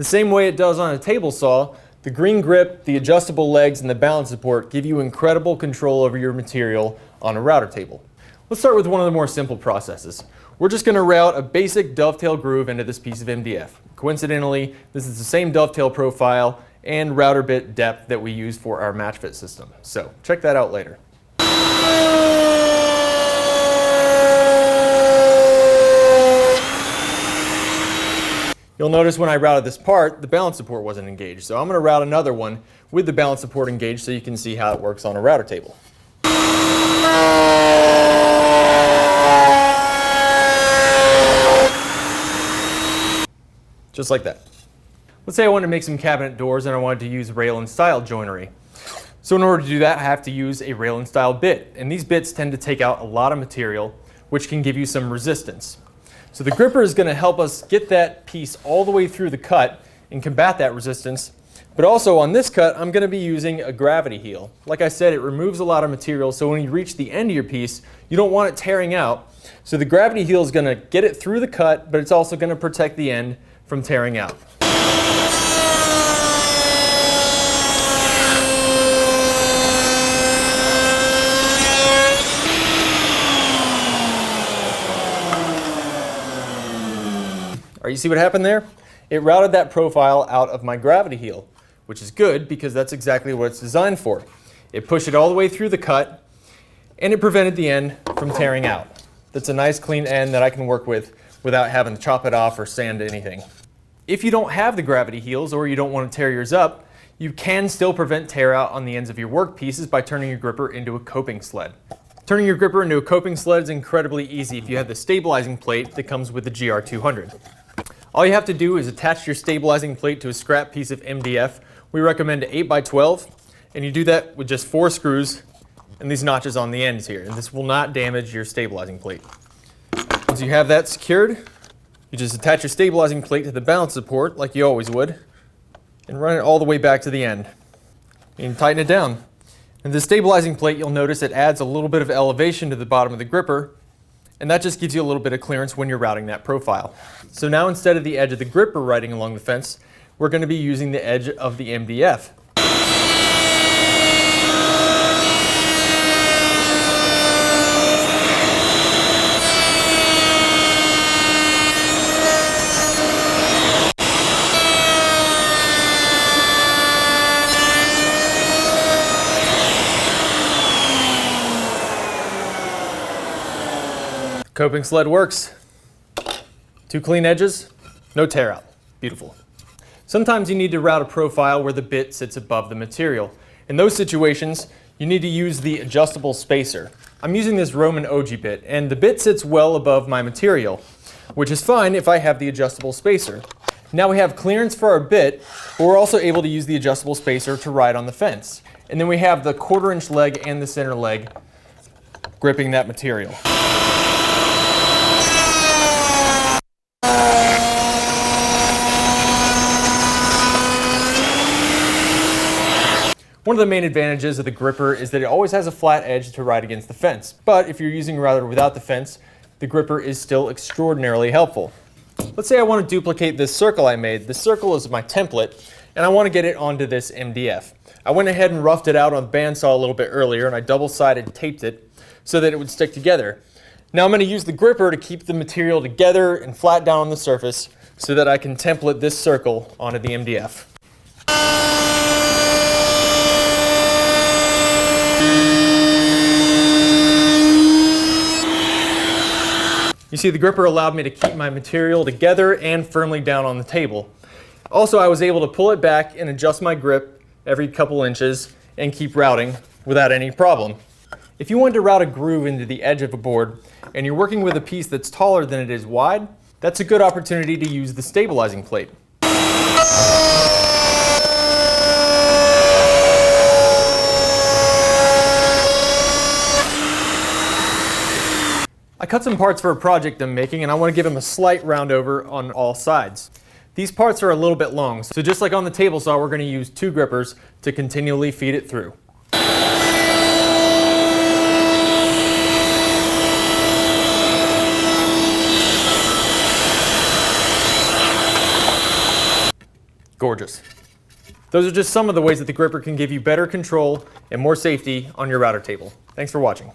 The same way it does on a table saw, the green grip, the adjustable legs, and the balance support give you incredible control over your material on a router table. Let's start with one of the more simple processes. We're just going to route a basic dovetail groove into this piece of MDF. Coincidentally, this is the same dovetail profile and router bit depth that we use for our match fit system. So check that out later. You'll notice when I routed this part, the balance support wasn't engaged. So I'm going to route another one with the balance support engaged so you can see how it works on a router table. Just like that. Let's say I wanted to make some cabinet doors and I wanted to use rail and stile joinery. So in order to do that, I have to use a rail and stile bit. And these bits tend to take out a lot of material, which can give you some resistance. So the gripper is going to help us get that piece all the way through the cut and combat that resistance. But also on this cut, I'm going to be using a gravity heel. Like I said, it removes a lot of material, so when you reach the end of your piece, you don't want it tearing out. So the gravity heel is going to get it through the cut, but it's also going to protect the end from tearing out. All right, you see what happened there? It routed that profile out of my gravity heel, which is good because that's exactly what it's designed for. It pushed it all the way through the cut and it prevented the end from tearing out. That's a nice clean end that I can work with without having to chop it off or sand anything. If you don't have the gravity heels or you don't want to tear yours up, you can still prevent tear out on the ends of your work pieces by turning your gripper into a coping sled. Turning your gripper into a coping sled is incredibly easy if you have the stabilizing plate that comes with the GR200. All you have to do is attach your stabilizing plate to a scrap piece of MDF. We recommend 8x12, and you do that with just 4 screws and these notches on the ends here, and this will not damage your stabilizing plate. Once you have that secured, you just attach your stabilizing plate to the balance support like you always would and run it all the way back to the end. You can tighten it down. And the stabilizing plate, you'll notice it adds a little bit of elevation to the bottom of the gripper, and that just gives you a little bit of clearance when you're routing that profile. So now instead of the edge of the gripper riding along the fence, we're going to be using the edge of the MDF. Coping sled works. 2 clean edges, no tear out. Beautiful. Sometimes you need to route a profile where the bit sits above the material. In those situations, you need to use the adjustable spacer. I'm using this Roman OG bit, and the bit sits well above my material, which is fine if I have the adjustable spacer. Now we have clearance for our bit, but we're also able to use the adjustable spacer to ride on the fence. And then we have the 1/4-inch leg and the center leg gripping that material. One of the main advantages of the gripper is that it always has a flat edge to ride against the fence. But if you're using a router without the fence, the gripper is still extraordinarily helpful. Let's say I want to duplicate this circle I made. This circle is my template, and I want to get it onto this MDF. I went ahead and roughed it out on the bandsaw a little bit earlier, and I double-sided taped it so that it would stick together. Now I'm going to use the gripper to keep the material together and flat down on the surface so that I can template this circle onto the MDF. You see, the gripper allowed me to keep my material together and firmly down on the table. Also, I was able to pull it back and adjust my grip every couple inches and keep routing without any problem. If you want to route a groove into the edge of a board and you're working with a piece that's taller than it is wide, that's a good opportunity to use the stabilizing plate. I cut some parts for a project I'm making and I want to give them a slight round over on all sides. These parts are a little bit long, so just like on the table saw, we're going to use 2 grippers to continually feed it through. Gorgeous. Those are just some of the ways that the gripper can give you better control and more safety on your router table. Thanks for watching.